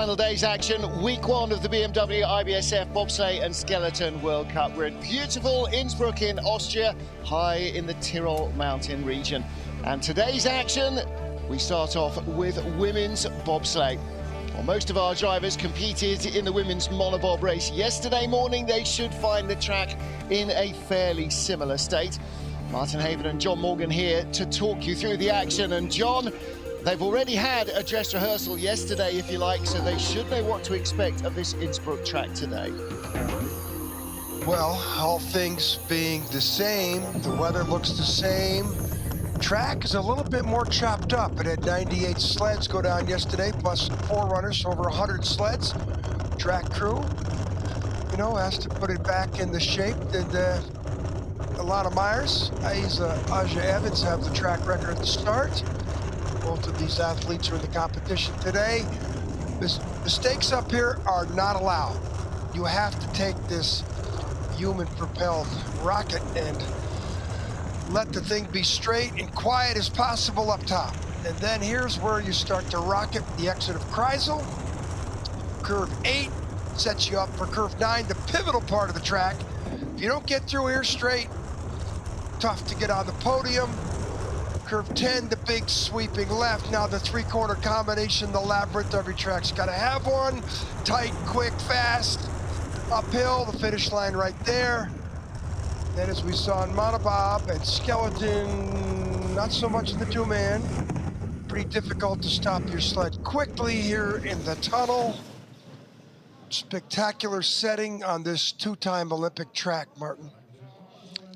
final day's action, week one of the BMW IBSF Bobsleigh and Skeleton World Cup. We're in beautiful Innsbruck in Austria, high in the Tyrol mountain region. And today's action, we start off with women's bobsleigh. Well, most of our drivers competed in the women's monobob race yesterday morning. They should find the track in a fairly similar state. Martin Haven and John Morgan here to talk you through the action. And John, they've already had a dress rehearsal yesterday, if you like, so they should know what to expect of this Innsbruck track today. Well, all things being the same, the weather looks the same. Track is a little bit more chopped up. It had 98 sleds go down yesterday, plus 4 runners, over 100 sleds. Track crew, you know, has to put it back in the shape that Alana Myers, Aja Evans have the track record at the start. Both of these athletes are in the competition today. The stakes up here are not allowed. You have to take this human-propelled rocket and let the thing be straight and quiet as possible up top. And then here's where you start to rocket the exit of Kreisel. Curve 8 sets you up for curve 9, the pivotal part of the track. If you don't get through here straight, tough to get on the podium. Curve 10, the big sweeping left. Now the 3-corner combination, the labyrinth, every track's gotta have one. Tight, quick, fast, uphill, the finish line right there. Then as we saw in Monobob and Skeleton, not so much in the 2-man. Pretty difficult to stop your sled quickly here in the tunnel. Spectacular setting on this 2-time Olympic track, Martin.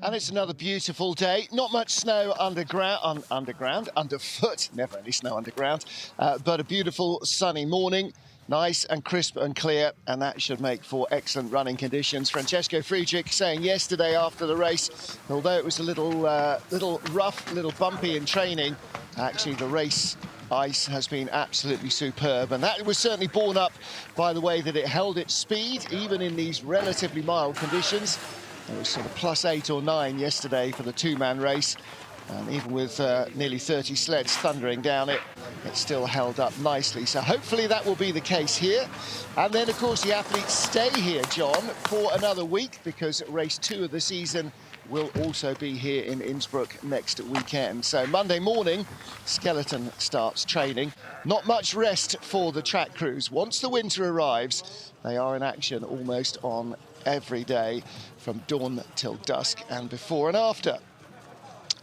And it's another beautiful day. Not much snow underfoot, never any snow underground, but a beautiful sunny morning. Nice and crisp and clear, and that should make for excellent running conditions. Francesco Friedrich saying yesterday after the race, although it was a little rough, little bumpy in training, actually the race ice has been absolutely superb, and that was certainly borne up by the way that it held its speed, even in these relatively mild conditions. It was sort of +8 or 9 yesterday for the 2-man race. And even with nearly 30 sleds thundering down it, it still held up nicely. So hopefully that will be the case here. And then, of course, the athletes stay here, John, for another week, because race 2 of the season will also be here in Innsbruck next weekend. So Monday morning, Skeleton starts training. Not much rest for the track crews. Once the winter arrives, they are in action almost on every day from dawn till dusk and before and after.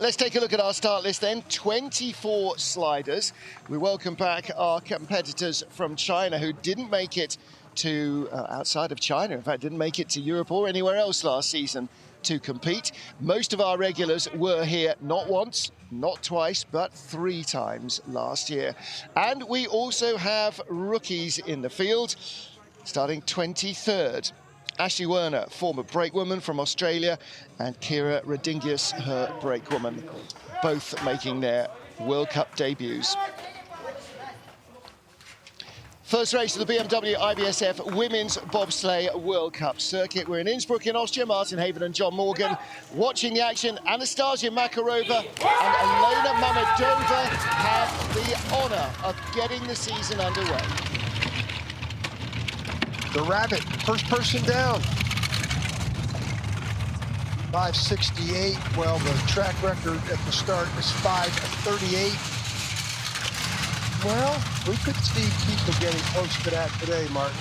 Let's take a look at our start list then. 24 sliders. We welcome back our competitors from China who didn't make it to, outside of China, in fact, didn't make it to Europe or anywhere else last season to compete. Most of our regulars were here not once, not twice, but 3 times last year. And we also have rookies in the field, starting 23rd. Ashley Werner, former brakewoman from Australia, and Kira Redingius, her brakewoman, both making their World Cup debuts. First race of the BMW IBSF Women's Bobsleigh World Cup circuit. We're in Innsbruck in Austria. Martin Haven and John Morgan watching the action. Anastasia Makarova and Elena Mamedova have the honour of getting the season underway. The Rabbit, first person down. 5:68. Well, the track record at the start is 5:38. Well, we could see people getting close to that today, Martin.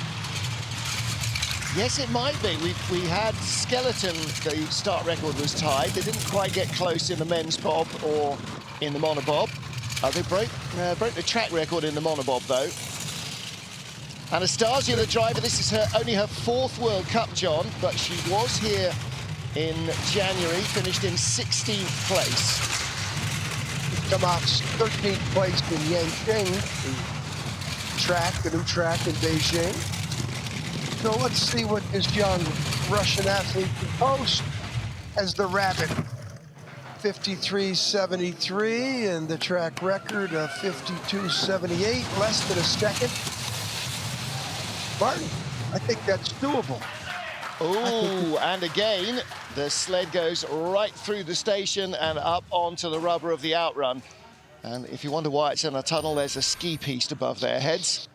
Yes, it might be. We had Skeleton, the start record was tied. They didn't quite get close in the men's bob or in the monobob. They broke the track record in the monobob, though. Anastasia, the driver, this is only her 4th World Cup, John, but she was here in January, finished in 16th place. Come out 13th place in Yanqing, the new track in Beijing. So let's see what this young Russian athlete can post as the Rabbit. 53.73 and the track record of 52.78, less than a second. Martin, I think that's doable. Oh, and again, the sled goes right through the station and up onto the rubber of the outrun. And if you wonder why it's in a tunnel, there's a ski piste above their heads.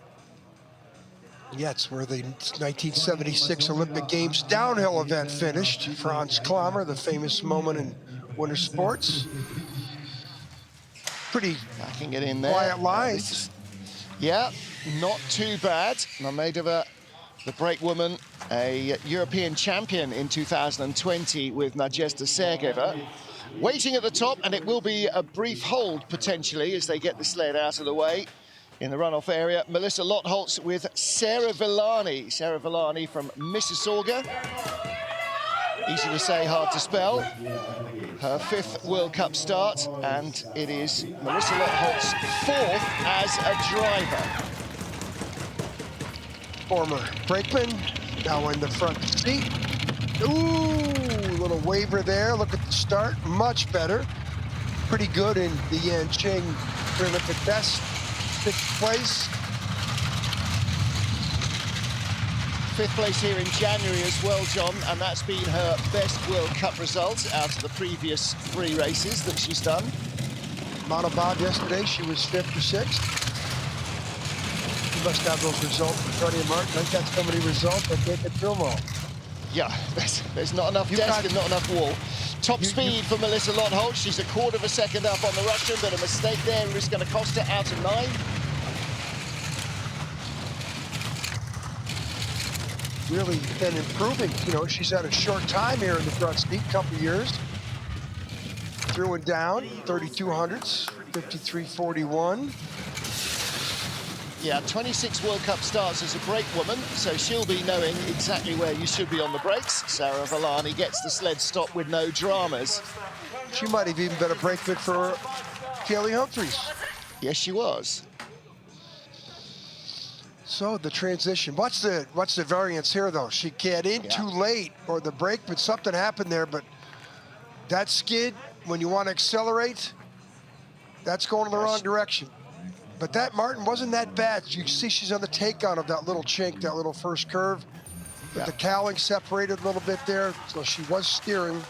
Yeah, it's where the 1976 Olympic Games downhill event finished. Franz Klammer, the famous moment in winter sports. Pretty backing it in there. quiet lines. Yeah, not too bad. Monobob, the brake woman, a European champion in 2020 with Nadezhda Sergeyeva. Waiting at the top, and it will be a brief hold potentially as they get the sled out of the way. In the runoff area, Melissa Lottholz with Sarah Villani. Sarah Villani from Mississauga. Easy to say, hard to spell. Her 5th World Cup start, and it is Melissa Lottholz's 4th as a driver. Former brakeman, now in the front seat. Ooh, little waver there. Look at the start, much better. Pretty good in the Yanqing Olympic test. 6th place. 5th place here in January as well, John, and that's been her best World Cup result out of the previous 3 races that she's done. Monobob yesterday, she was 5th or 6th. You must have those results for Tony and Martin. I got so many results, I can't get through them all. Yeah, there's not enough desk and not enough wall. Top speed for Melissa Lottholz. She's a 1/4 of a second up on the Russian, but a mistake there is going to cost her out of 9. Really been improving. You know, she's had a short time here in the front seat, couple of years. Through and down, 3200s, 53.41. Yeah, 26 World Cup starts as a brake woman, so she'll be knowing exactly where you should be on the brakes. Sarah Villani gets the sled stopped with no dramas. She might have even been a brakeman for Kaylee Humphries. Yes, she was. So the transition, what's the variance here though? She got in too late, or the brake, but something happened there. But that skid, when you want to accelerate, that's going in the wrong direction. But that, Martin, wasn't that bad. You see she's on the takeout of that little chink, that little first curve. But the cowling separated a little bit there, so she was steering.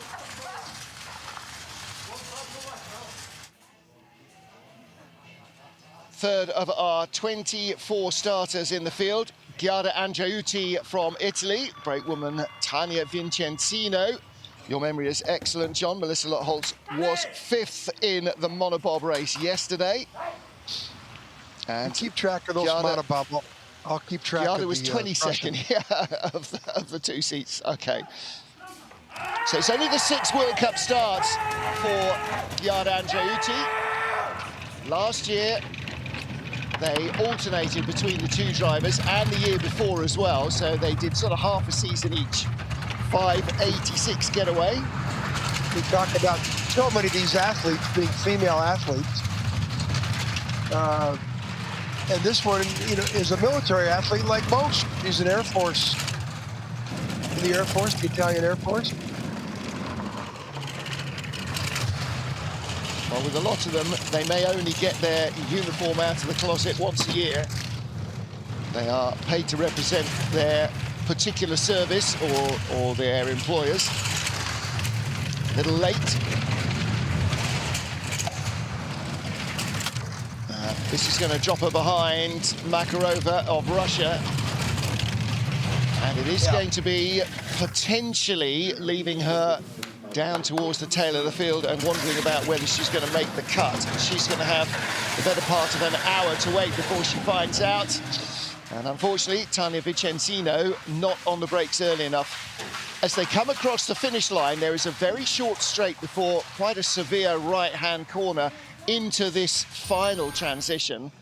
Third of our 24 starters in the field. Giada Andreuti from Italy, brakewoman Tania Vincenzino. Your memory is excellent, John. Melissa Lottholz was 5th in the monobob race yesterday. And keep track of those monobob. I'll keep track of the was 22nd of the 2 seats. Okay. So it's only the 6th World Cup starts for Giada Andreuti. Last year, they alternated between the 2 drivers, and the year before as well, so they did sort of half a season each. 586 getaway. We talk about so many of these athletes being female athletes. And this one, you know, is a military athlete like most. He's an Air Force, in the Air Force, the Italian Air Force. Well, with a lot of them, they may only get their uniform out of the closet once a year. They are paid to represent their particular service or their employers. A little late. This is going to drop her behind Makarova of Russia. And it is going to be potentially leaving her down towards the tail of the field and wondering about whether she's going to make the cut. She's going to have the better part of an hour to wait before she finds out. And unfortunately, Tania Vincenzino not on the brakes early enough. As they come across the finish line, there is a very short straight before quite a severe right-hand corner into this final transition.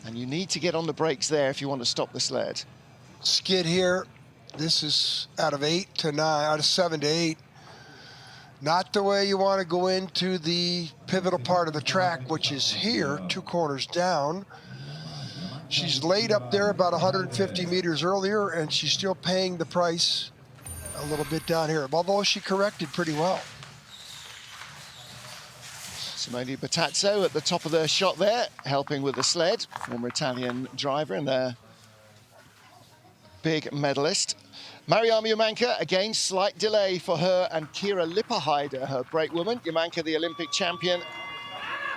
And you need to get on the brakes there if you want to stop the sled. Skid here. This is out of 8 to 9, out of 7 to 8. Not the way you want to go into the pivotal part of the track, which is here, 2 corners down. She's laid up there about 150 meters earlier, and she's still paying the price a little bit down here, although she corrected pretty well. Simone Bertazzo at the top of the shot there, helping with the sled. Former Italian driver and their big medalist. Mariama Jumanka, again, slight delay for her and Kira Lipperheider, her brakewoman. Jumanka, the Olympic champion.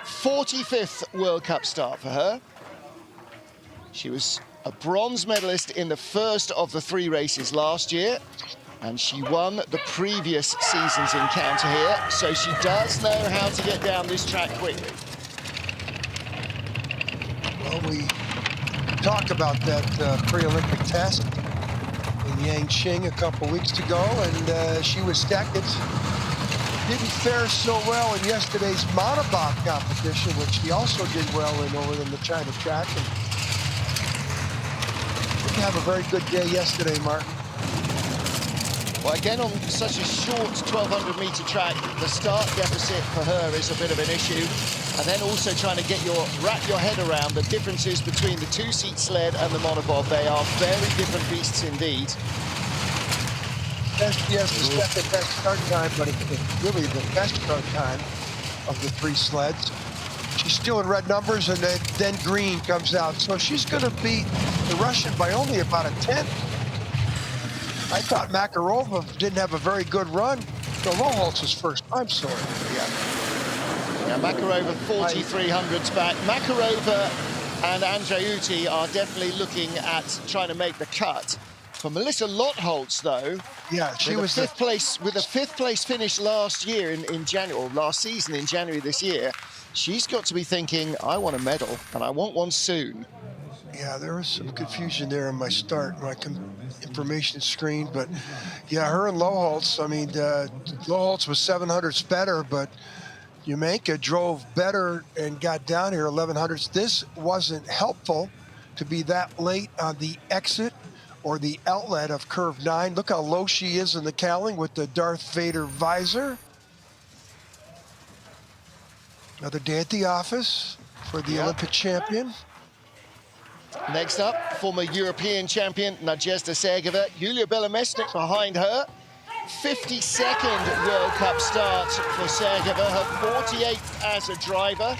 45th World Cup start for her. She was a bronze medalist in the first of the 3 races last year, and she won the previous season's encounter here, so she does know how to get down this track quickly. Well, we talked about that pre-Olympic test in Yangqing a couple weeks ago, and she was second. Didn't fare so well in yesterday's Monobob competition, which she also did well in over in the China track. And didn't have a very good day yesterday, Martin. Well, again, on such a short 1,200-meter track, the start deficit for her is a bit of an issue. And then also trying to wrap your head around the differences between the 2-seat sled and the monobob. They are very different beasts indeed. Yes, the second best start time, but it's really the best start time of the 3 sleds. She's still in red numbers, and then green comes out. So she's going to beat the Russian by only about a 10th. I thought Makarova didn't have a very good run. No, Loholtz's first. I'm sorry. Yeah, Makarova 4,300s back. Makarova and Andreuti are definitely looking at trying to make the cut. For Melissa Loholtz, though, yeah, she was with a fifth place finish last year in January, or last season in January this year. She's got to be thinking, I want a medal, and I want one soon. Yeah, there was some confusion there in my start, my information screen, but yeah, her and Loholtz, I mean, Loholtz was 700s better, but Yamenka drove better and got down here 1100s. This wasn't helpful to be that late on the exit or the outlet of curve 9. Look how low she is in the cowling with the Darth Vader visor. Another day at the office for the Olympic champion. Next up, former European champion Nadezhda Sergeva, Yulia Belomesnik behind her. 52nd World Cup start for Sergeva, her 48th as a driver.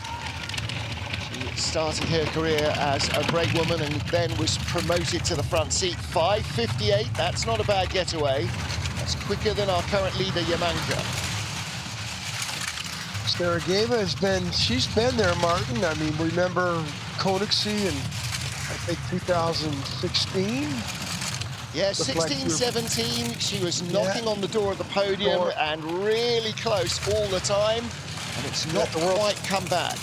She started her career as a brake woman and then was promoted to the front seat. 5:58, that's not a bad getaway. That's quicker than our current leader, Yamenka. Sergeva she's been there, Martin. I mean, remember Koenigsee in, I think, 2016? Yeah, 16, 17, she was knocking on the door of the podium and really close all the time, and it's not quite come back.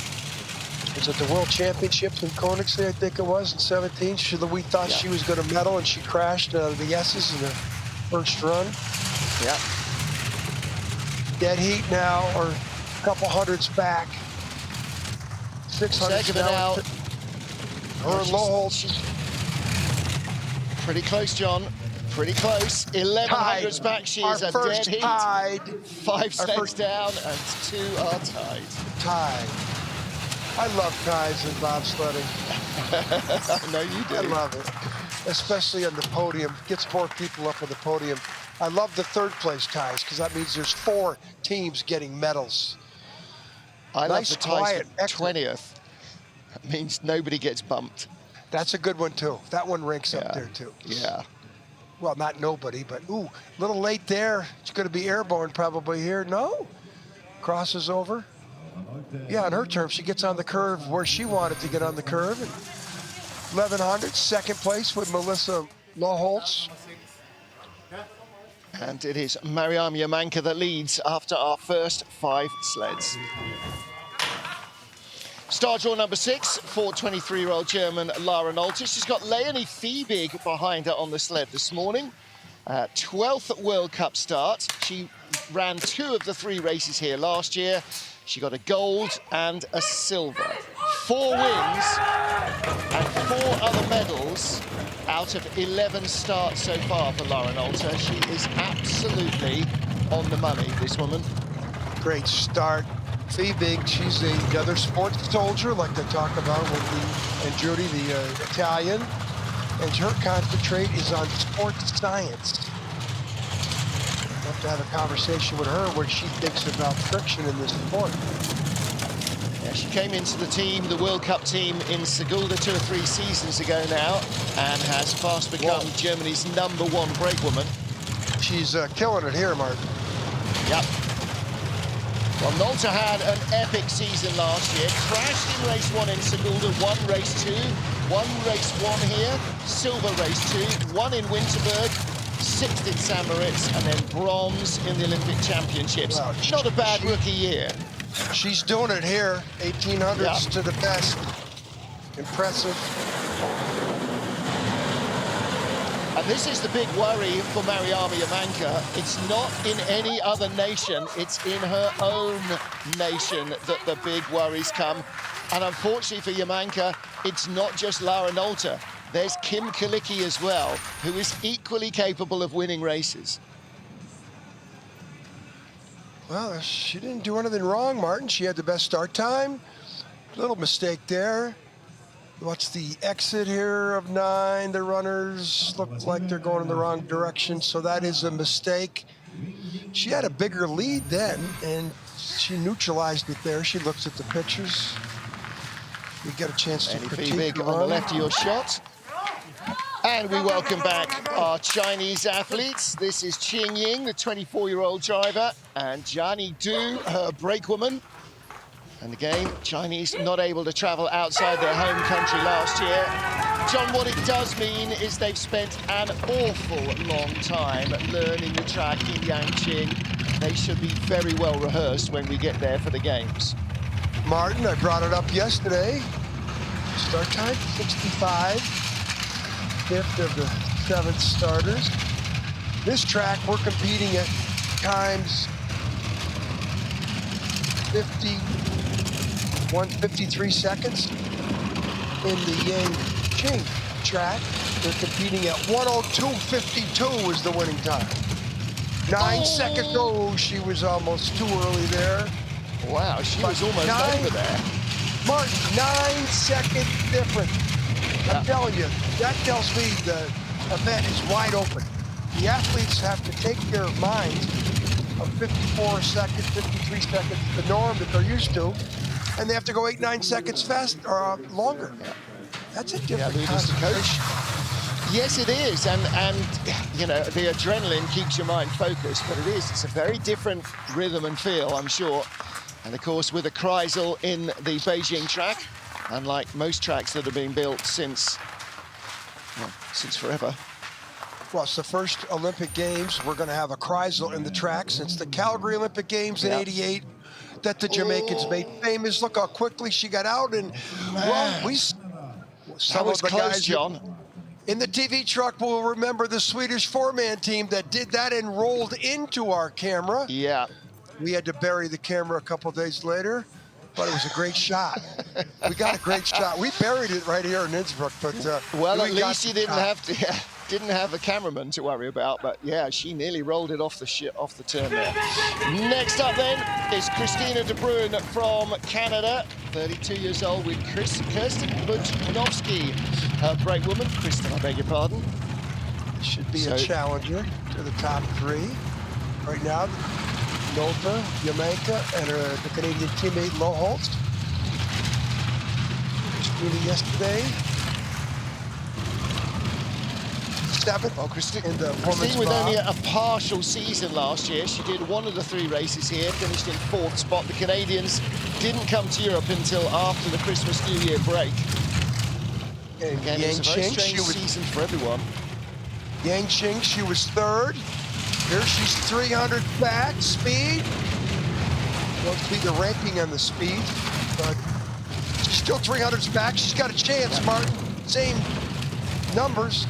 Was it the World Championships in Koenigsee, I think it was, in 17? We thought she was going to medal, and she crashed the S's in the first run. Yeah. Dead heat now, or a couple hundreds back. 600 now. Her Loholtz. Pretty close, John. Pretty close. 1100s back. She is a dead heat. Tied. 5 sleds down, and 2 are tied. Tied. I love ties in bobsledding. I know you do. I love it, especially on the podium. Gets more people up on the podium. I love the 3rd place ties because that means there's 4 teams getting medals. I love the ties for 20th. That means nobody gets bumped. That's a good one too. That one ranks up there too. Yeah. Well, not nobody, but ooh, a little late there. It's going to be airborne probably here. No, crosses over. Yeah, on her terms, she gets on the curve where she wanted to get on the curve. 1100, 2nd place with Melissa Loholtz. And it is Mariam Yamenka that leads after our first 5 sleds. Star draw number 6 for 23-year-old German Lara Nolte. She's got Leonie Fiebig behind her on the sled this morning. 12th World Cup start. She ran 2 of the 3 races here last year. She got a gold and a silver. 4 wins and 4 other medals out of 11 starts so far for Lara Nolte. She is absolutely on the money, this woman. Great start. Fiebig, she's another sports soldier, like they talk about with and Judy, the Italian. And her concentrate is on sports science. We'll have to have a conversation with her what she thinks about friction in this sport. Yeah, she came into the team, the World Cup team in Sigulda 2 or 3 seasons ago now, and has fast become Germany's #1 brake woman. She's killing it here, Martin. Yep. Well, Nolta had an epic season last year. Crashed in race 1 in Sigulda, won race 2, won race 1 here, silver race 2, won in Winterberg, 6th in St. Moritz, and then bronze in the Olympic Championships. Wow, not a bad rookie year. She's doing it here, 1800s to the best. Impressive. And this is the big worry for Mariama Yamanka. It's not in any other nation, it's in her own nation that the big worries come. And unfortunately for Yamanka, it's not just Lara Nolta. There's Kim Kalicki as well, who is equally capable of winning races. Well, she didn't do anything wrong, Martin. She had the best start time. Little mistake there. What's the exit here of 9? The runners look like they're going in the wrong direction, so that is a mistake. She had a bigger lead then, and she neutralized it there. She looks at the pictures. We get a chance to critique big on the left of your shot. And we welcome back our Chinese athletes. This is Qing Ying, the 24-year-old driver, and Jiani Du, her brakewoman. And again, Chinese not able to travel outside their home country last year. John, what it does mean is they've spent an awful long time learning the track in Yangqing. They should be very well rehearsed when we get there for the games. Martin, I brought it up yesterday. Start time, 65. 5th of the 7th starters. This track, we're competing at times 1:53 seconds. In the Yangqing track, they're competing at 1:02.52 is the winning time. 9 seconds. Oh, she was almost too early there. Wow, she was almost over there. Martin, 9 second difference. I'm telling you, that tells me the event is wide open. The athletes have to take their minds of 54 seconds, 53 seconds, the norm that they're used to, and they have to go 8-9 seconds fast or longer. That's a different concentration. Yes, it is, and you know, the adrenaline keeps your mind focused, but it's a very different rhythm and feel, I'm sure. And of course, with a Kreisel in the Beijing track, unlike most tracks that have been built since forever. Well, it's the first Olympic Games. We're going to have a Kreisel in the track since the Calgary Olympic Games in '88 that the Jamaicans made famous. Look how quickly she got out, and well, some of the guys, John, in the TV truck will remember the Swedish four-man team that did that and rolled into our camera. Yeah. We had to bury the camera a couple days later, but it was a great shot. We got a great shot. We buried it right here in Innsbruck, but well, at least you didn't have to. Yeah, didn't have a cameraman to worry about. But yeah, she nearly rolled it off the turn there. Next up then is Christina De Bruin from Canada, 32 years old, with Kirsten Budnowski, her brakewoman. Kristen, I beg your pardon. Should be a challenger to the top 3 right now. Nolta, Yamanka, and the Canadian teammate Lo Holst. Christina yesterday. 7th. Well, Christine with only a partial season last year. She did one of the 3 races here, finished in 4th spot. The Canadians didn't come to Europe until after the Christmas New Year break. Again, it's a very strange season for everyone. Yangqing, she was 3rd. Here she's 300 back, speed. Won't be the ranking on the speed, but she's still 300s back. She's got a chance, Martin. Same numbers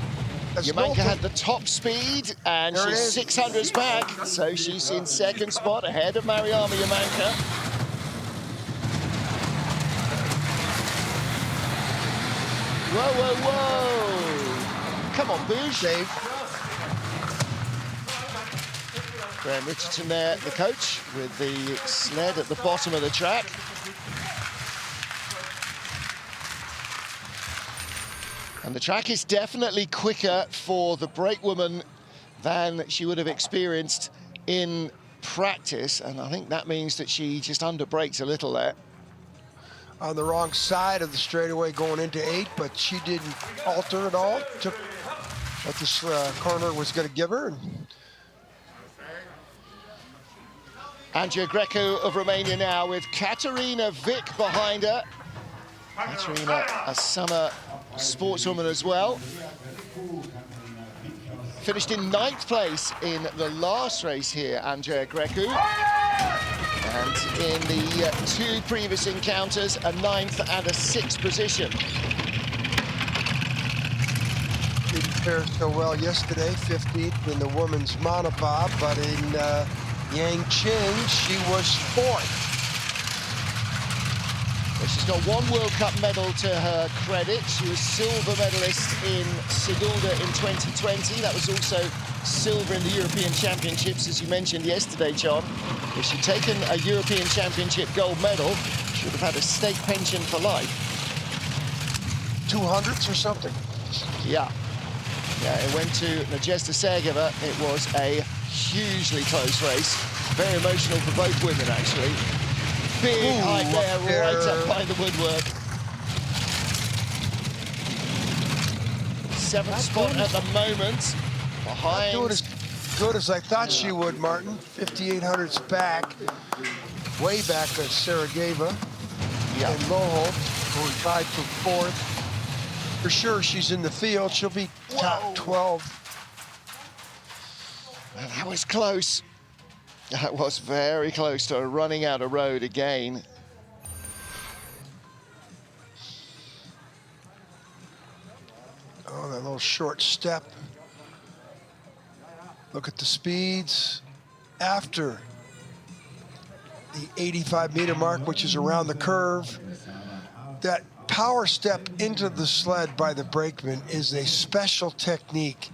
as Yamanka had the top speed, and she's 600s back, so she's in 2nd spot ahead of Mariama Yamanka. Whoa, whoa, whoa. Come on, Boosh. Dave. Graham Richardson there, the coach, with the sled at the bottom of the track. And the track is definitely quicker for the brakewoman than she would have experienced in practice. And I think that means that she just under-braked a little there. On the wrong side of the straightaway going into 8, but she didn't alter at all. Took what this corner was going to give her. Andrea Greco of Romania now with Katerina Vick behind her. Katerina, a summer sportswoman as well. Finished in 9th place in the last race here, Andrea Greco. And in the 2 previous encounters, a 9th and a 6th position. Didn't fare so well yesterday, 15th in the women's monobob, but in Yangqing, she was 4th. Well, she's got 1 World Cup medal to her credit. She was silver medalist in Sigulda in 2020. That was also silver in the European Championships, as you mentioned yesterday, John. If she'd taken a European Championship gold medal, she would have had a state pension for life. 200s or something? Yeah. Yeah, it went to Nadezhda Sergeyeva. It was a hugely close race. Very emotional for both women, actually. Big hike there, right up by the woodwork. 7th spot at the moment. Behind. Not doing as good as I thought she would, Martin. 5,800s back. Way back at Sergeyeva. Yeah. And Loho, who are tied for 4th. For sure, she's in the field. She'll be top 12. Well, that was close. That was very close to running out of road again. Oh, that little short step. Look at the speeds after the 85-meter mark, which is around the curve. That power step into the sled by the brakeman is a special technique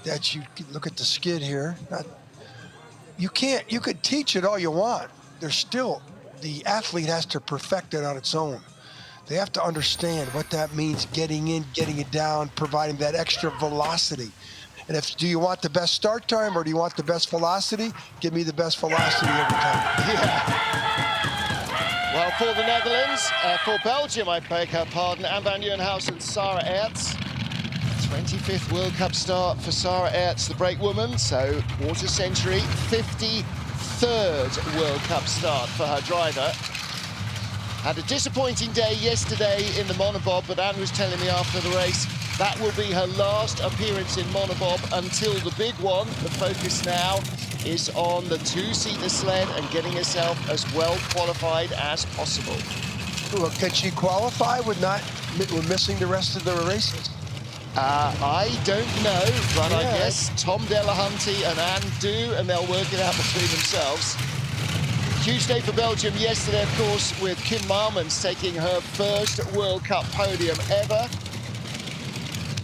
that you look at the skid here. You could teach it all you want. There's still, the athlete has to perfect it on its own. They have to understand what that means, getting in, getting it down, providing that extra velocity. And do you want the best start time or do you want the best velocity? Give me the best velocity every time. Yeah. Well, for the Netherlands, for Belgium, I beg her pardon, Anne van Nieuwenhuis and Sarah Aerts. 25th World Cup start for Sarah Aerts, the brake woman, so quarter century, 53rd World Cup start for her driver. Had a disappointing day yesterday in the monobob, but Anne was telling me after the race that will be her last appearance in monobob until the big one. The focus now is on the 2-seater sled and getting herself as well qualified as possible. Well, can she qualify with missing the rest of the races? I don't know, but yeah. I guess Tom Delahunty and Anne do, and they'll work it out between themselves. Huge day for Belgium yesterday, of course, with Kim Marmans taking her first World Cup podium ever.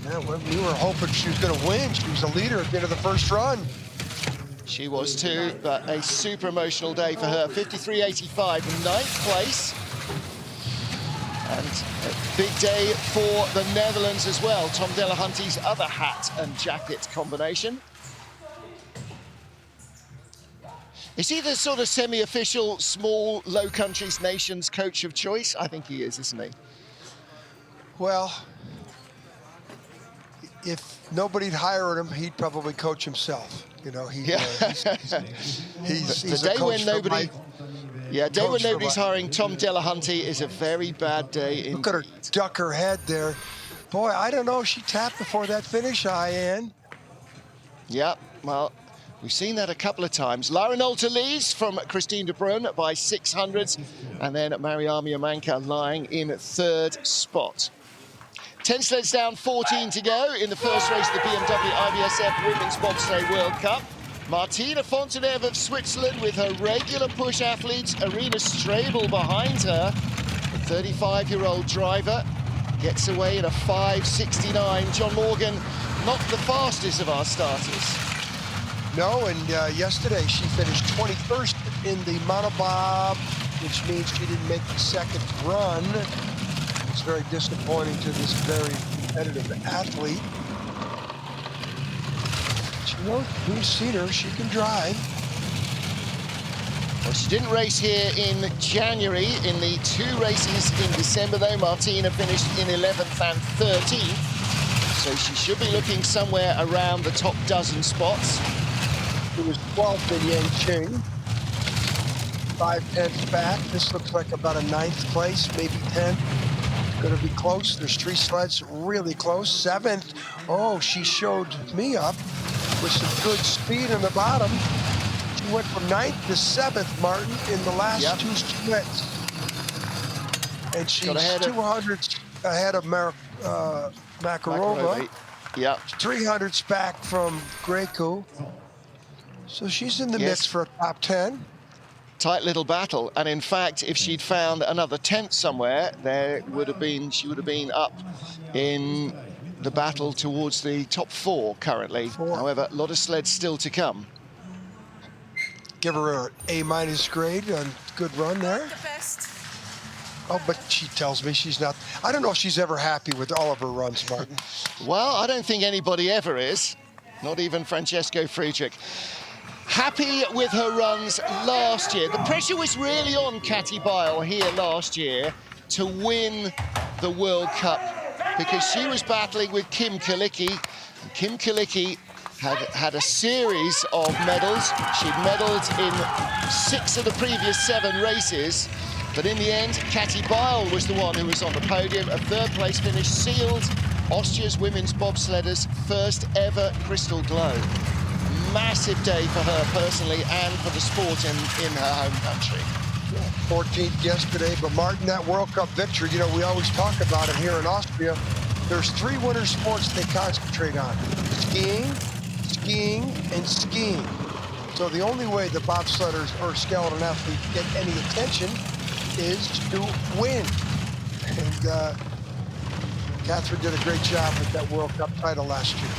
Yeah, well, we were hoping she was going to win. She was a leader at the end of the first run. She was too, but a super emotional day for her. 53.85, 9th place. And a big day for the Netherlands as well. Tom Delahunty's other hat and jacket combination. Is he the sort of semi-official small low countries nations coach of choice? I think he is, isn't he? Well, if nobody'd hire him, he'd probably coach himself. You know, he's the day when nobody. Yeah, day when nobody's hiring Tom Delahunty is a very bad day indeed. Look at her duck her head there. Boy, I don't know if she tapped before that finish, Anne. Yeah, well, we've seen that a couple of times. Lara Nolte-Lees from Christine de Bruyne by 600s, and then Mariama Manka lying in 3rd spot. 10 sleds down, 14 to go in the first race of the BMW IBSF Women's Bobsleigh World Cup. Martina Fonteneve of Switzerland with her regular push athletes, Arena Strabel behind her. The 35-year-old driver gets away in a 5.69. John Morgan, not the fastest of our starters. No, and yesterday she finished 21st in the monobob, which means she didn't make the 2nd run. It's very disappointing to this very competitive athlete. You know, we've seen her, she can drive. Well, she didn't race here in January. In the 2 races in December, though, Martina finished in 11th and 13th. So she should be looking somewhere around the top dozen spots. It was 12th in Yangqing. 5/10 back. This looks like about a 9th place, maybe 10th. Going to be close. There's 3 sleds really close. 7th. Oh, she showed me up with some good speed in the bottom. She went from 9th to 7th, Martin, in the last 2 splits. And she's 200 ahead of Makarova. Yep. 300s back from Greco. So she's in the mix for a top 10. Tight little battle, and in fact, if she'd found another 10th somewhere, she would have been up in the battle towards the top 4 currently. However, a lot of sleds still to come. Give her an A- grade on good run there. Oh, but she tells me she's not. I don't know if she's ever happy with all of her runs, Martin. Well, I don't think anybody ever is, not even Francesco Friedrich. Happy with her runs last year. The pressure was really on Katie Bile here last year to win the World Cup because she was battling with Kim Kalicki. Kim Kalicki had a series of medals. She'd medaled in 6 of the previous 7 races, but in the end, Katie Bile was the one who was on the podium. A 3rd place finish sealed Austria's women's bobsledders' first ever Crystal Globe. Massive day for her personally and for the sport in her home country. 14th yesterday, but Martin, that World Cup victory, you know, we always talk about it here in Austria. There's 3 winter sports they concentrate on: skiing, skiing, and skiing. So the only way the bobsledders or skeleton athletes get any attention is to win. And Catherine did a great job with that World Cup title last year.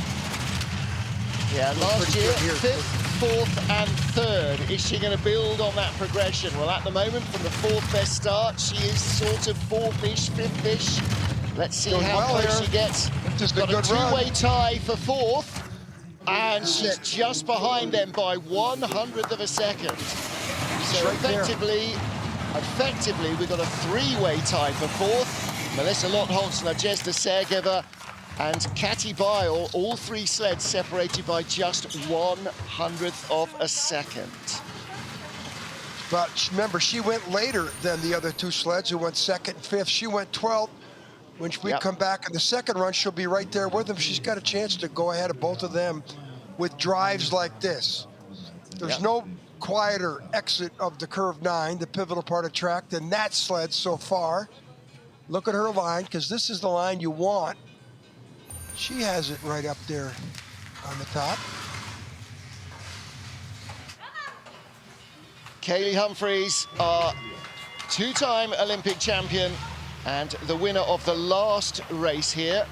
Yeah, last year, 5th, 4th, and 3rd. Is she going to build on that progression? Well, at the moment, from the 4th best start, she is sort of 4th-ish, 5th-ish. Let's see how close she gets. Got a 2-way tie for 4th, and she's just behind them by 1/100th of a second. So effectively, we've got a 3-way tie for 4th. Melissa Lottholz, Nadezhda Sergeva, and Katie Bile, all 3 sleds separated by just 1/100th of a second. But remember, she went later than the other 2 sleds who went 2nd and 5th. She went 12th. When we come back in the 2nd run, she'll be right there with them. She's got a chance to go ahead of both of them with drives like this. There's no quieter exit of the curve 9, the pivotal part of track, than that sled so far. Look at her line, because this is the line you want. She has it right up there on the top. Kaylee Humphries, our 2-time Olympic champion and the winner of the last race here.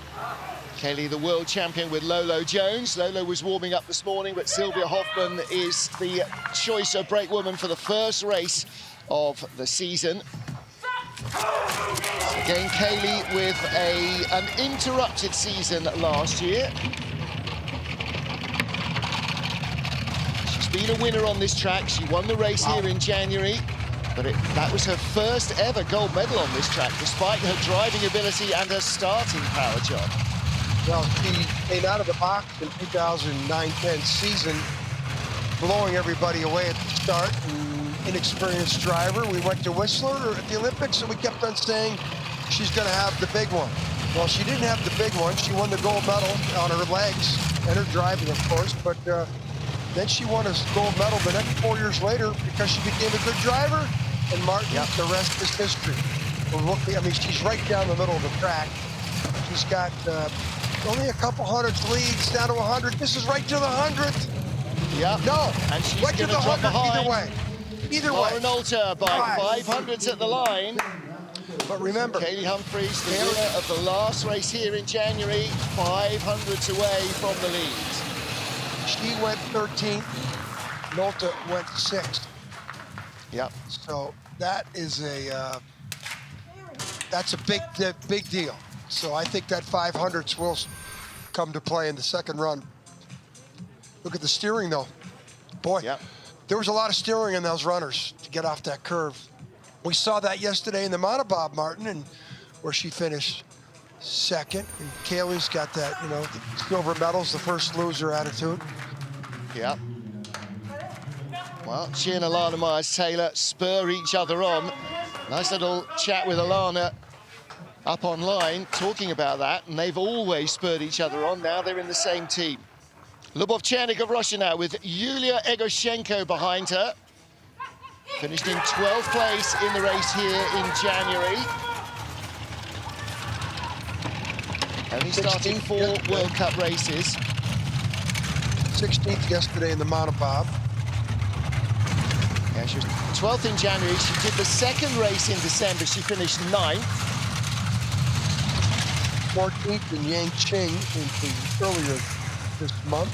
Kaylee, the world champion with Lolo Jones. Lolo was warming up this morning, but Sylvia Hoffman is the choice of brakewoman for the first race of the season. Again, Kaylee with an interrupted season last year. She's been a winner on this track. She won the race here in January, but that was her first ever gold medal on this track, despite her driving ability and her starting power job. Well, she came out of the box in 2009-10 season, blowing everybody away at the start. Inexperienced driver. We went to Whistler at the Olympics, and we kept on saying she's going to have the big one. Well, she didn't have the big one. She won the gold medal on her legs and her driving, of course, but then she won a gold medal the next 4 years later because she became a good driver. And Martin, the rest is history. I mean, she's right down the middle of the track. She's got only a couple hundredths leads down to 100. This is right to the 100th. Yeah. No, and she's right to the 100 either way. Either way. Lauren Alter by 500ths at the line. But remember, Kaylee Humphries, the winner of the last race here in January, 500ths away from the lead. She went 13th, Nolta went 6th. Yep. So that is that's a big deal. So I think that 500ths will come to play in the second run. Look at the steering, though. Boy, there was a lot of steering in those runners to get off that curve. We saw that yesterday in the Monobob, Martin, and where she finished second. And Kaylee's got that, you know, silver medals, the first loser attitude. Yep. Well, she and Alana Myers-Taylor spur each other on. Nice little chat with Alana up online talking about that, and they've always spurred each other on. Now they're in the same team. Lubovchanik of Russia now with Yulia Egoshenko behind her. Finished in 12th place in the race here in January. Only started 4 World Cup races. 16th yesterday in the Monobob. Yeah, she was 12th in January. She did the second race in December. She finished 9th. 14th in Yangqing earlier this month.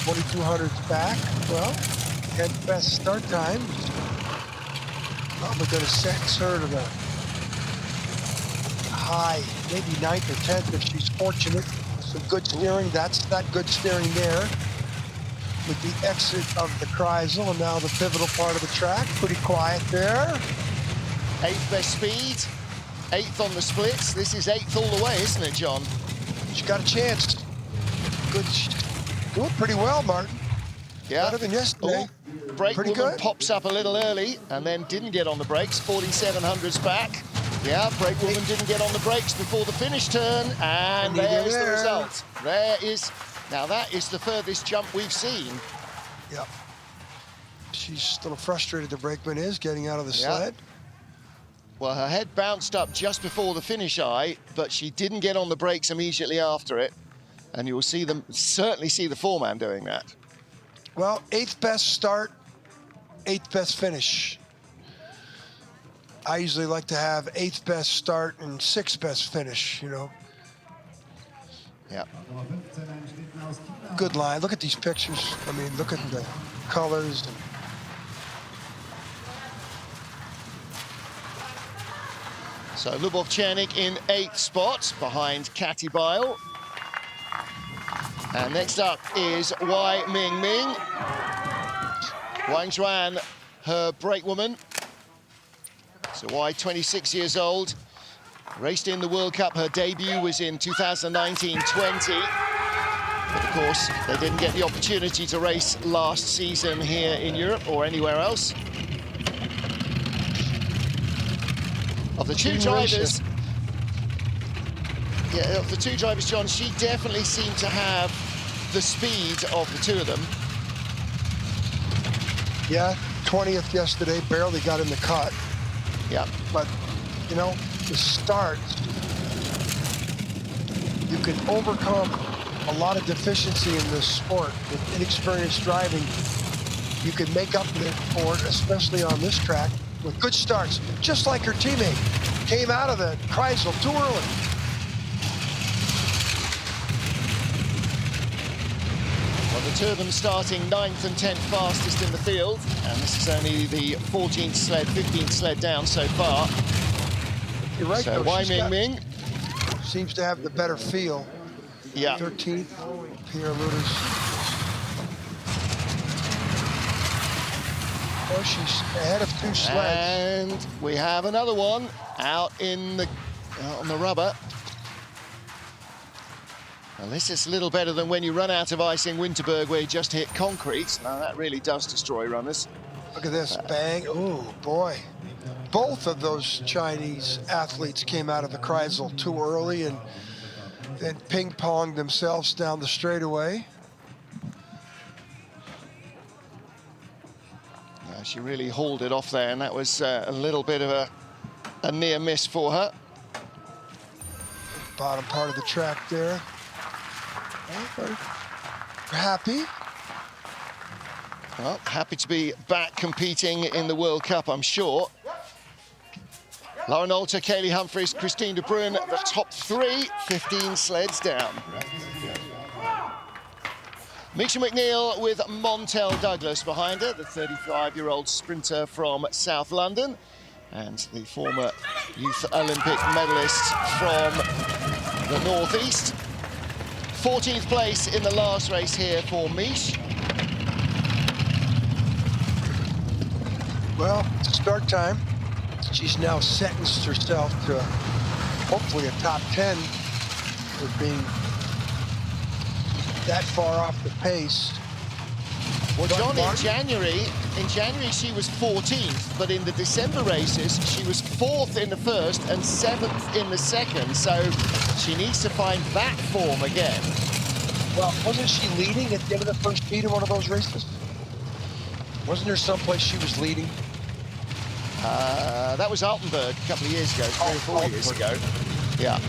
2200's back. Well, had best start time. Probably going to sentence her to the high, maybe 9th or 10th if she's fortunate. Some good steering. That's that good steering there. With the exit of the Kreisel and now the pivotal part of the track. Pretty quiet there. 8th best speed. 8th on the splits. This is 8th all the way, isn't it, John? She's got a chance. Good. Doing pretty well, Martin. Yeah. Better than yesterday. Oh, brake pretty woman good. pops up a little early and then didn't get on the brakes. 4700's back. Yeah, brake woman didn't get on the brakes before the finish turn, and there's the result. There is. Now that is the furthest jump we've seen. Yep. She's still frustrated, the brakeman is, getting out of the sled. Well, her head bounced up just before the finish eye, but she didn't get on the brakes immediately after it. And you'll see them, certainly see the foreman doing that. Well, 8th best start, 8th best finish. I usually like to have 8th best start and 6th best finish, you know. Yeah. Good line. Look at these pictures. I mean, look at the colors. So Lubovchanik in 8th spot behind Katy Bile. And next up is Wai Ming Ming. Wang Zhuan, her brake woman. So Wai, 26 years old. Raced in the World Cup. Her debut was in 2019-20. But of course, they didn't get the opportunity to race last season here in Europe or anywhere else. Of the two drivers, of the two drivers, John, she definitely seemed to have the speed of the two of them. Yeah, 20th yesterday, barely got in the cut. Yeah. But, you know, the start, you can overcome a lot of deficiency in this sport with inexperienced driving. You can make up for it, especially on this track, with good starts, just like her teammate. Came out of the Kreisel too early. Well, the two of them starting 9th and 10th fastest in the field, and this is only the 14th sled, 15th sled down so far. You're right, so Wai Ming Ming seems to have the better feel. Yeah. 13th, Pierre Luders. Oh, she's ahead of 2 sleds. And we have another one out in the on the rubber. Well, this is a little better than when you run out of ice in Winterberg where you just hit concrete. Now that really does destroy runners. Look at this, bang. Oh, boy. Both of those Chinese athletes came out of the Kreisel too early and then ping-ponged themselves down the straightaway. She really hauled it off there, and that was a little bit of a near miss for her. Bottom part of the track there. We're happy. Well, happy to be back competing in the World Cup, I'm sure. Lauren Alter, Kaylee Humphries, Christine De Bruyn, the top 3, 15 sleds down. Misha McNeil with Montel Douglas behind her, the 35-year-old sprinter from South London, and the former Youth Olympic medalist from the Northeast. 14th place in the last race here for Mish. Well, start time. She's now sentenced herself to hopefully a top 10 for being that far off the pace. Well, John, in January she was 14th, but in the December races, she was 4th in the first and 7th in the second. So she needs to find that form again. Well, wasn't she leading at the end of the first heat in one of those races? Wasn't there someplace she was leading? That was Altenburg a couple of years ago, 3 or 4 years ago. Yeah.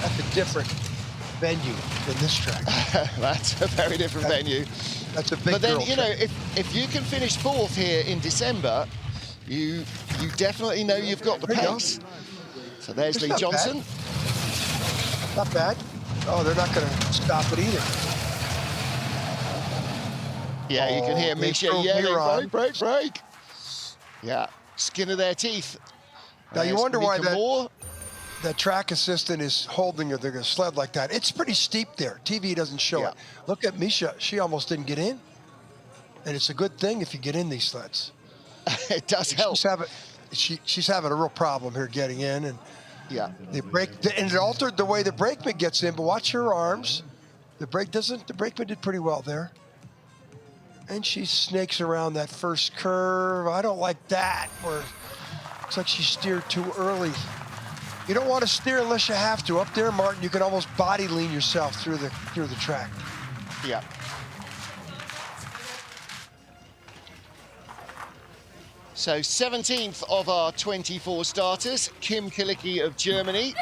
That's a different venue than this track. That's a very different venue. That's a big But then, girl you know, track. if you can finish 4th here in December, you definitely know you've got the pace. So there's It's Lee not Johnson. bad. Not bad. Oh, they're not going to stop it either. Yeah, you can hear they Misha drove yelling, Miron. break. Yeah, skin of their teeth. Now, you wonder why Moore. that track assistant is holding the sled like that. It's pretty steep there. TV doesn't show it. Look at Misha. She almost didn't get in. And it's a good thing if you get in these sleds. It does help. She's having a real problem here getting in. And yeah, and it altered the way the brakeman gets in, but watch her arms. The brakeman did pretty well there. And she snakes around that first curve. I don't like that, where looks like she steered too early. You don't want to steer unless you have to. Up there, Martin, you can almost body lean yourself through the track. Yeah. So 17th of our 24 starters, Kim Kilicki of Germany.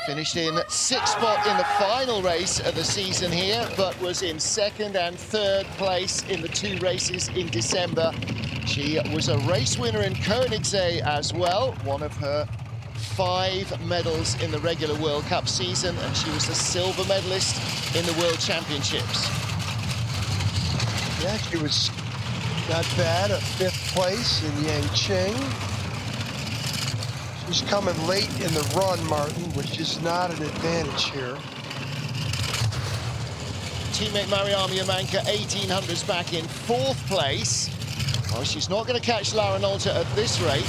Finished in 6th spot in the final race of the season here, but was in 2nd and 3rd place in the 2 races in December. She was a race winner in Koenigsegg as well, one of her 5 medals in the regular World Cup season, and she was a silver medalist in the World Championships. Yeah, she was not bad, a 5th place in Yangcheng. She's coming late in the run, Martin, which is not an advantage here. Teammate Mariama Yamanka, 1800s back in 4th place. Well, she's not going to catch Lara Nolta at this rate,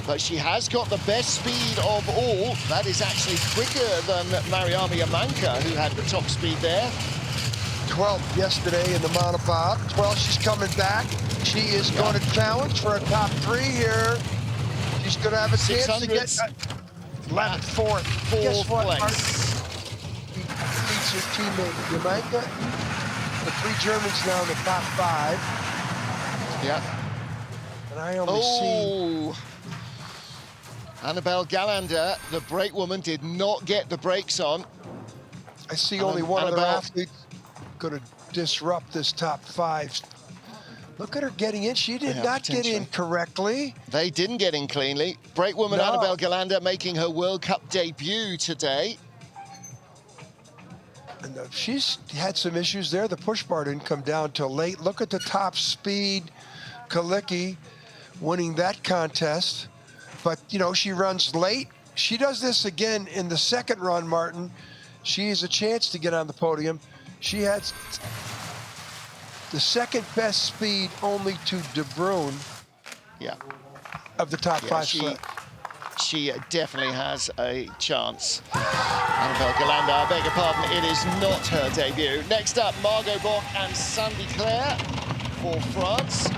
but she has got the best speed of all. That is actually quicker than Mariama Yamanka, who had the top speed there. 12th yesterday in the Monobob. 12th, she's coming back. She is going to challenge for a top 3 here. She's going to have a chance to get 11th, 4th. Guess what, place. She beats her teammate Jamaica. The 3 Germans now in the top 5. Yeah. And I only see... Annabelle Gallander, the brake woman, did not get the brakes on. I see only one other athlete going to disrupt this top 5. Look at her getting in. She did not get in correctly. They didn't get in cleanly. Brake woman Annabelle Gallander making her World Cup debut today. And she's had some issues there. The push bar didn't come down till late. Look at the top speed. Kilicki winning that contest. But, you know, she runs late. She does this again in the 2nd run, Martin. She has a chance to get on the podium. She had the 2nd best speed only to De Bruyne of the top 5 sled. She definitely has a chance. Annabelle Gallander, I beg your pardon, it is not her debut. Next up, Margot Bock and Sandy Claire for France.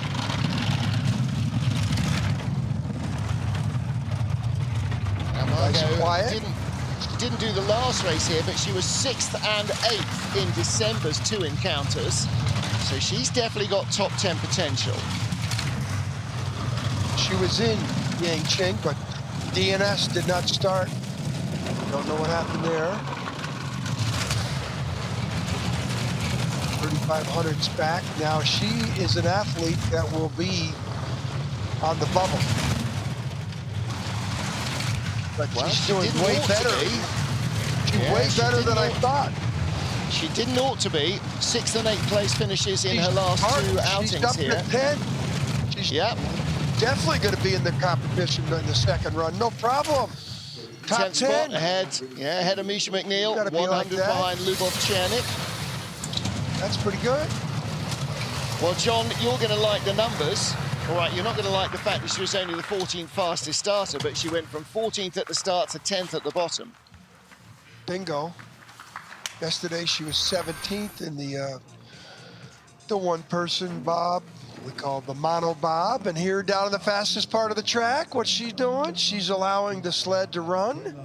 And Margot didn't do the last race here, but she was 6th and 8th in December's 2 encounters. So she's definitely got top 10 potential. She was in Yangcheng, but DNS did not start. Don't know what happened there. 3,500's back. Now she is an athlete that will be on the bubble. But she's doing way better. She's way better than I thought. She didn't ought to be. 6th and 8th place finishes in her last 2 outings she's up here. To 10. She's definitely going to be in the competition in the 2nd run. No problem. Top 10. Ahead of Misha McNeil. 100 behind Lubov Chernik. That's pretty good. Well, John, you're going to like the numbers. All right, you're not going to like the fact that she was only the 14th fastest starter, but she went from 14th at the start to 10th at the bottom. Bingo. Yesterday, she was 17th in the the one-person bob we call the Monobob. And here down in the fastest part of the track, what's she doing? She's allowing the sled to run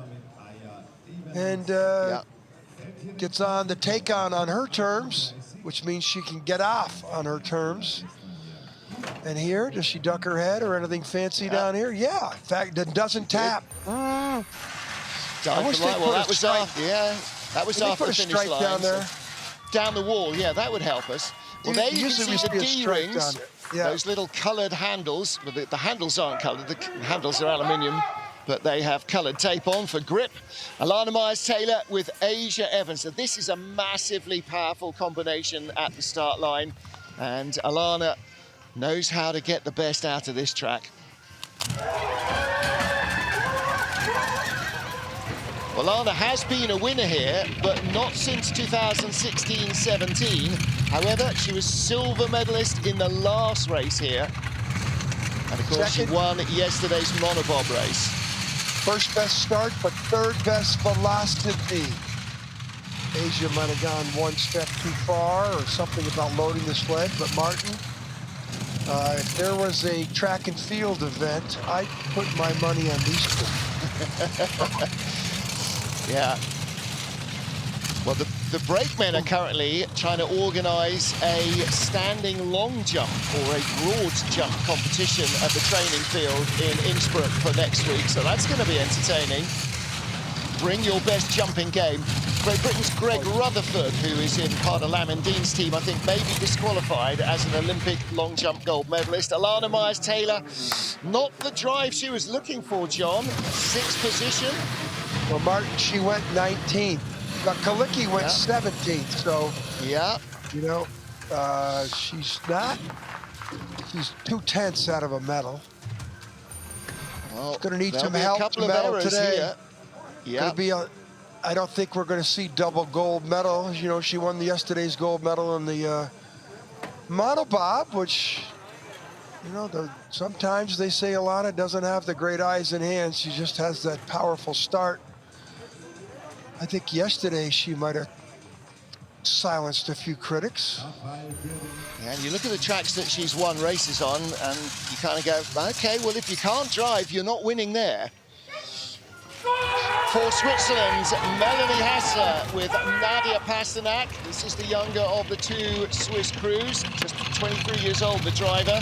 and gets on the take-on her terms, which means she can get off on her terms. And here, does she duck her head or anything fancy down here? Yeah, in fact, it doesn't tap. Well, that was off. Yeah, that was off the finish line. Down there. Down the wall, yeah, that would help us. Well, there you can see the D-rings, those little coloured handles. Well, the handles aren't coloured, the handles are aluminium, but they have coloured tape on for grip. Alana Myers-Taylor with Asia Evans. So this is a massively powerful combination at the start line, and Alana knows how to get the best out of this track. Well, Alana has been a winner here, but not since 2016-17. However, she was silver medalist in the last race here. And of course, she won yesterday's Monobob race. First best start, but third best velocity. Asia might have gone one step too far or something about loading the sled, but Martin, if there was a track and field event, I'd put my money on these two. Yeah. Well, the brakemen are currently trying to organise a standing long jump or a broad jump competition at the training field in Innsbruck for next week. So that's going to be entertaining. Bring your best jumping game. Great Britain's Greg Rutherford, who is in part of Lamondin's team, I think may be disqualified as an Olympic long jump gold medalist. Alana Myers-Taylor, not the drive she was looking for, John. Sixth position. Well, Martin, she went 19th. But Kalicki went 17th, so, you know, she's 2/10 out of a medal. Well, going to need some help to medal today. Yeah. I don't think we're going to see double gold medal. You know, she won yesterday's gold medal in the Monobob, which, you know, sometimes they say Alana doesn't have the great eyes and hands. She just has that powerful start. I think yesterday she might have silenced a few critics. Yeah, and you look at the tracks that she's won races on, and you kind of go, okay, well, if you can't drive, you're not winning there. For Switzerland's Melanie Hassler with Nadia Pasternak. This is the younger of the two Swiss crews, just 23 years old, the driver.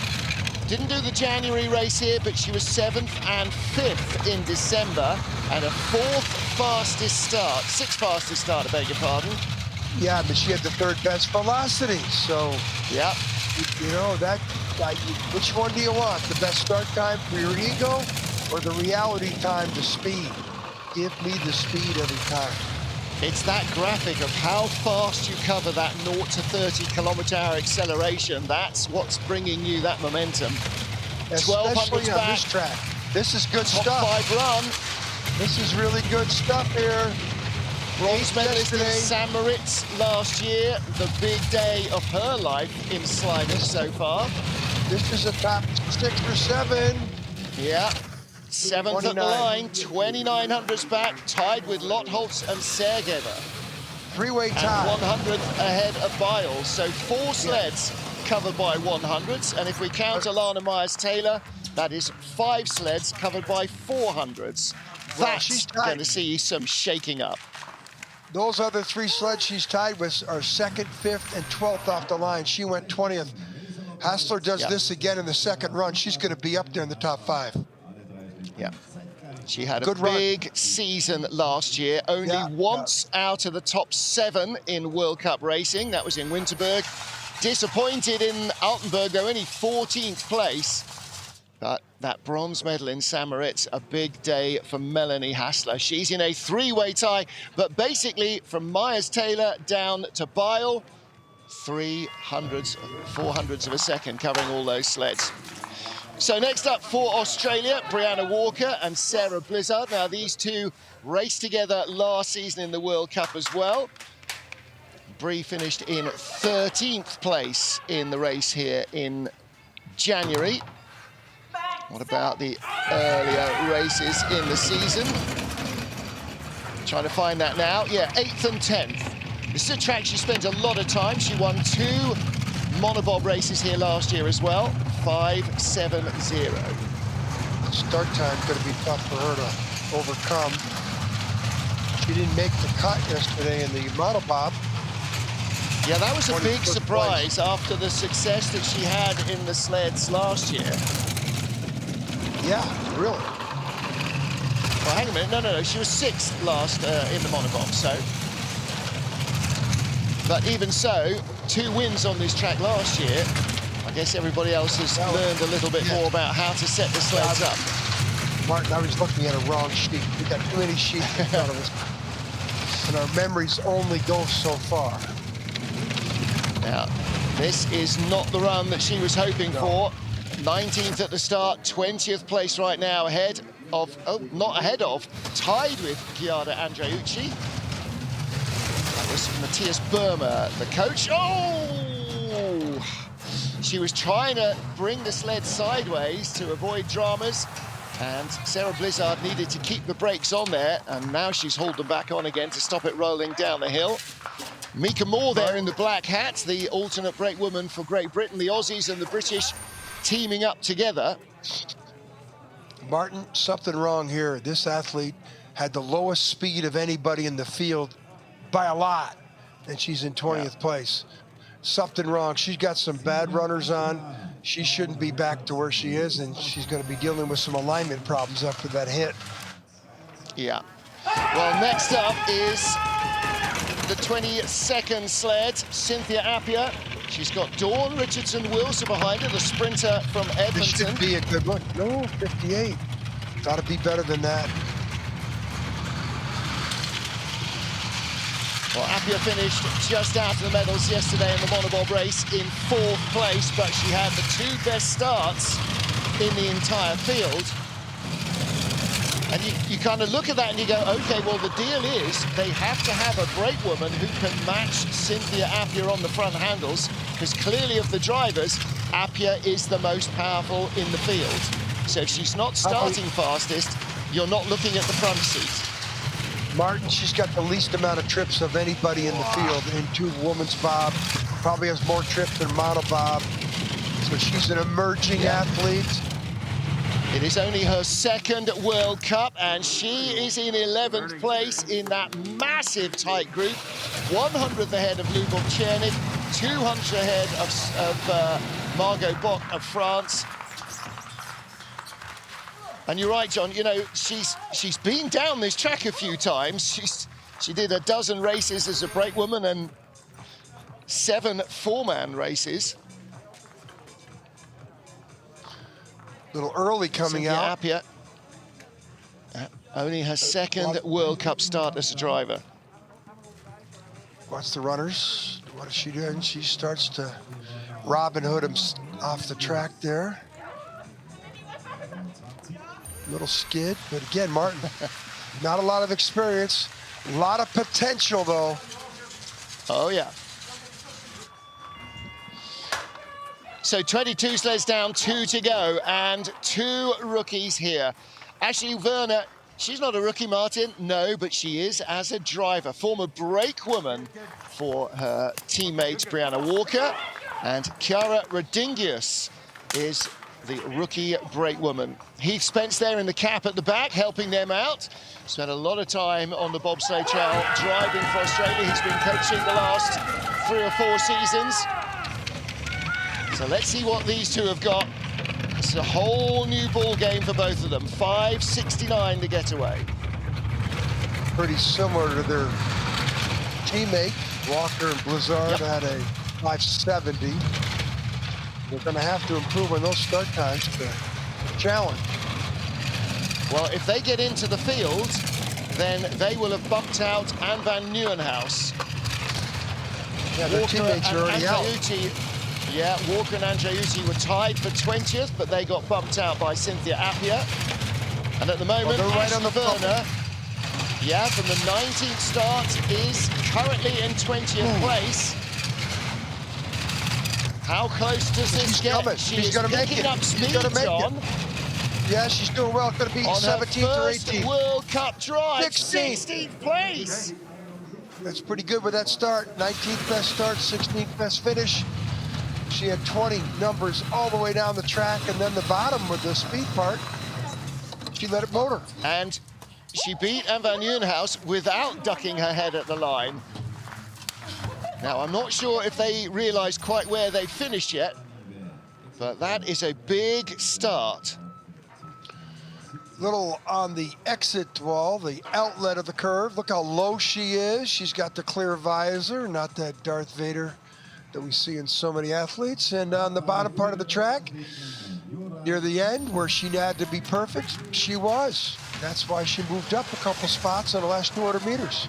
Didn't do the January race here, but she was 7th and 5th in December, and a 4th fastest start, 6th fastest start, I beg your pardon. Yeah, but she had the third best velocity, so yeah, you know that. Which one do you want? The best start time for your ego, or the reality time, the speed? Give me the speed every time. It's that graphic of how fast you cover that 0 to 30 km/h acceleration. That's what's bringing you that momentum. 1200 on back. This track. This is good Top stuff. 5 run. This is really good stuff here. Bronze medalist in St. Moritz last year. The big day of her life in sliding so far. This is a top 6 or 7. Yeah. 7th at the line, 2900s back, tied with Lottholtz and Sergever. Three-way tie. And 100th ahead of Biles. So 4 sleds covered by 100s. And if we count Alana Myers-Taylor, that is 5 sleds covered by 400s. That's going to see some shaking up. Those other 3 sleds she's tied with are 2nd, 5th, and 12th off the line. She went 20th. Hassler does this again in the second run. She's going to be up there in the top 5. Yeah, she had a big season last year, only once out of the top 7 in World Cup racing. That was in Winterberg. Disappointed in Altenburg, though, only 14th place. But that bronze medal in St. Moritz, a big day for Melanie Hassler. She's in a 3-way tie, but basically from Myers-Taylor down to Bile, 300s, 400s of a second covering all those sleds. So next up for Australia, Brianna Walker and Sarah Blizzard. Now these two raced together last season in the World Cup as well. Brie finished in 13th place in the race here in January. What about the earlier races in the season? Trying to find that now. Yeah, 8th and 10th. This is a track she spends a lot of time. She won 2 Monobob races here last year as well, 5.70. Start time's going to be tough for her to overcome. She didn't make the cut yesterday in the Monobob. Yeah, that was a big 21st surprise after the success that she had in the sleds last year. Yeah, really. Well, hang a minute, no, she was 6th last in the Monobob, so. But even so, 2 wins on this track last year. I guess everybody else has learned a little bit more about how to set the sleds up. Martin, I was looking at a wrong sheet. We got too many sheets in front of us. And our memories only go so far. Now, this is not the run that she was hoping for. 19th at the start, 20th place right now, ahead of, not ahead of, tied with Giada Andreucci. That was Matthias Burmer, the coach. Oh! She was trying to bring the sled sideways to avoid dramas, and Sarah Blizzard needed to keep the brakes on there, and now she's hauled them back on again to stop it rolling down the hill. Mika Moore there in the black hat, the alternate brake woman for Great Britain, the Aussies and the British teaming up together. Martin, something wrong here. This athlete had the lowest speed of anybody in the field by a lot, and she's in 20th place. Something wrong. She's got some bad runners on. She shouldn't be back to where she is, and she's going to be dealing with some alignment problems after that hit. Yeah. Well, next up is the 22nd sled, Cynthia Appia. She's got Dawn Richardson-Wilson behind her, the sprinter from Edmonton. This should be a good one. No, 58. Got to be better than that. Well, Appia finished just out of the medals yesterday in the Monobob race in 4th place, but she had the 2 best starts in the entire field. And you kind of look at that and you go, okay, well, the deal is they have to have a brake woman who can match Cynthia Appia on the front handles, because clearly of the drivers, Appia is the most powerful in the field. So if she's not starting fastest, you're not looking at the front seat. Martin, she's got the least amount of trips of anybody in the field in 2 women's bob. Probably has more trips than Monobob. So she's an emerging athlete. It is only her 2nd World Cup, and she is in 11th place in that massive tight group. 100th ahead of Lubov Chernik, 200 ahead of Margot Bock of France. And you're right, John, you know, she's been down this track a few times. She did a dozen races as a brake woman and 7 four-man races. A little early coming out. Appia, only her 2nd World Cup start as a driver. Watch the runners. What is she doing? She starts to Robin Hood him off the track there. Little skid, but again, Martin, not a lot of experience. A lot of potential, though. Oh, yeah. So 22 sleds down, 2 to go, and 2 rookies here. Ashley Werner, she's not a rookie, Martin, no, but she is as a driver. Former brake woman for her teammate Brianna Walker, and Chiara Rodingius is the rookie brake woman. Heath Spence there in the cap at the back, helping them out. Spent a lot of time on the bobsleigh trail driving for Australia. He's been coaching the last 3 or 4 seasons. So let's see what these two have got. It's a whole new ball game for both of them. 5.69 to get away. Pretty similar to their teammate, Walker and Blizzard had a 5.70. They're going to have to improve on those start times to challenge. Well, if they get into the field, then they will have bumped out Anne van Nieuwenhuis. Yeah, their teammates are already out. Yeah, Walker and Andreucci were tied for 20th, but they got bumped out by Cynthia Appia. And at the moment, they're right on the Werner, from the 19th start, is currently in 20th place. How close does this get? She's going to make it. She's going to make it. Yeah, she's doing well. Going to be 17th or 18th. World Cup drive, 16th place. That's pretty good with that start. 19th best start, 16th best finish. She had 20 numbers all the way down the track, and then the bottom with the speed part, she let it motor. And she beat Anne van Nieuwenhuis without ducking her head at the line. Now, I'm not sure if they realise quite where they finished yet, but that is a big start. Little on the exit wall, the outlet of the curve. Look how low she is. She's got the clear visor, not that Darth Vader that we see in so many athletes. And on the bottom part of the track, near the end, where she had to be perfect, she was. That's why she moved up a couple spots in the last 200 meters.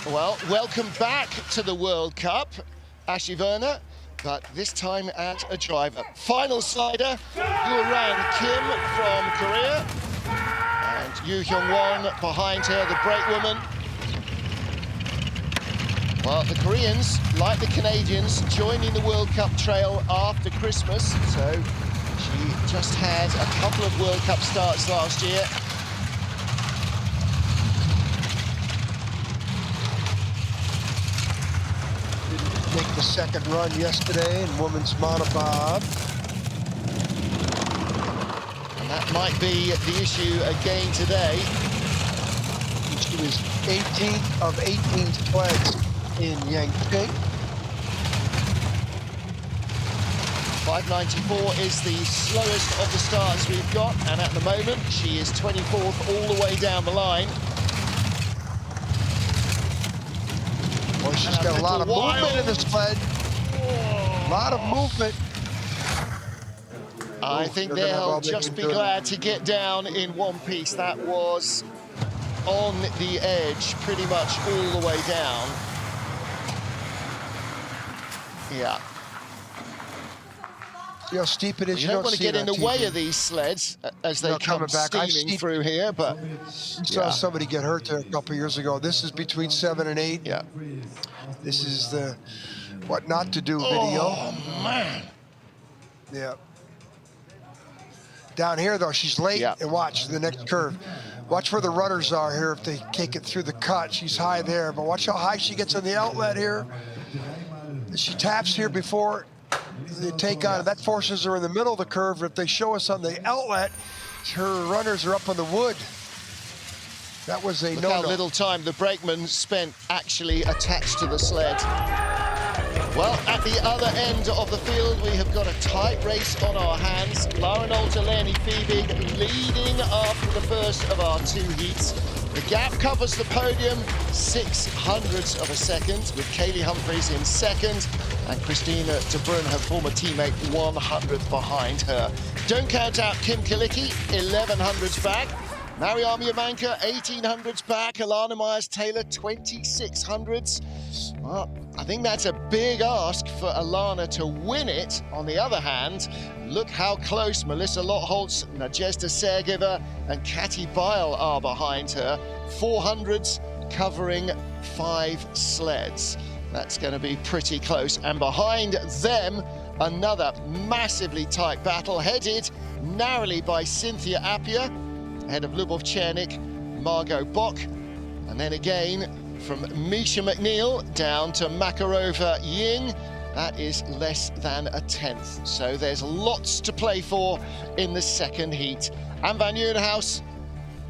Well, welcome back to the World Cup, Ashley Werner, but this time at a driver. Final slider, Yoo-Ran Kim from Korea, and Yoo Hyung-won behind her, the brakewoman. Well, the Koreans, like the Canadians, joining the World Cup trail after Christmas, so she just had a couple of World Cup starts last year. Make the second run yesterday in women's monobob. And that might be the issue again today. She was 18th of 18 sleds in Yangqing. 5:94 is the slowest of the starts we've got, and at the moment she is 24th all the way down the line. Well, she's got a lot of movement in the sled. A lot of movement. I think they'll just be glad to get down in one piece. That was on the edge pretty much all the way down. Yeah. See how steep it is? You don't want to get in the way of these sleds as they come steaming through here, but you saw somebody get hurt there a couple years ago. This is between 7 and 8. Yeah. This is the what not to do video. Oh, man. Yeah. Down here, though, she's late. Yeah. And watch the next curve. Watch where the runners are here if they take it through the cut. She's high there, but watch how high she gets on the outlet here. She taps here before they take on. That forces her in the middle of the curve. If they show us on the outlet, her runners are up on the wood. That was a no-no. Look how little time the brakeman spent actually attached to the sled. Well, at the other end of the field, we have got a tight race on our hands. Lauren Oltaleni Fiebig leading after the first of our two heats. The gap covers the podium 0.06 of a second, with Kaylee Humphries in second and Christina de Bruyne, her former teammate, 100th behind her. Don't count out Kim Kalicki, 1100s back. Mariam Yamanka, 1800s back. Alana Myers-Taylor, 2600s. Well, I think that's a big ask for Alana to win it. On the other hand, look how close Melissa Lotholtz, Nadezhda Sergeva and Katy Bile are behind her. 400s covering 5 sleds. That's going to be pretty close. And behind them, another massively tight battle, headed narrowly by Cynthia Appia, ahead of Lubov Chernik, Margot Bock, and then again from Misha McNeil down to Makarova Ying. That is less than a tenth. So there's lots to play for in the second heat. Anne van Nieuwenhuis,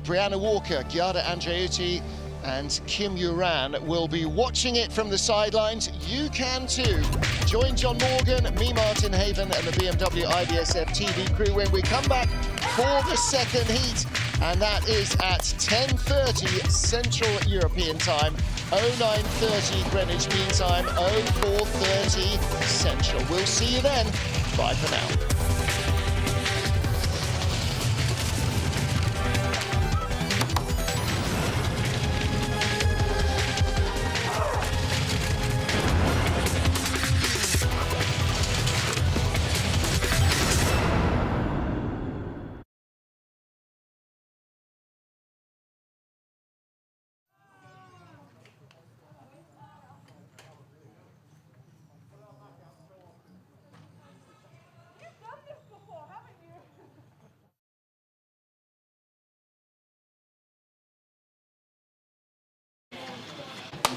Brianna Walker, Giada Andreotti, and Kim Yoo-Ran will be watching it from the sidelines. You can too. Join John Morgan, me, Martin Haven, and the BMW IBSF TV crew when we come back for the second heat. And that is at 10:30 Central European Time, 09:30 Greenwich Mean Time, 04:30 Central. We'll see you then. Bye for now.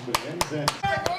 Begrenzend.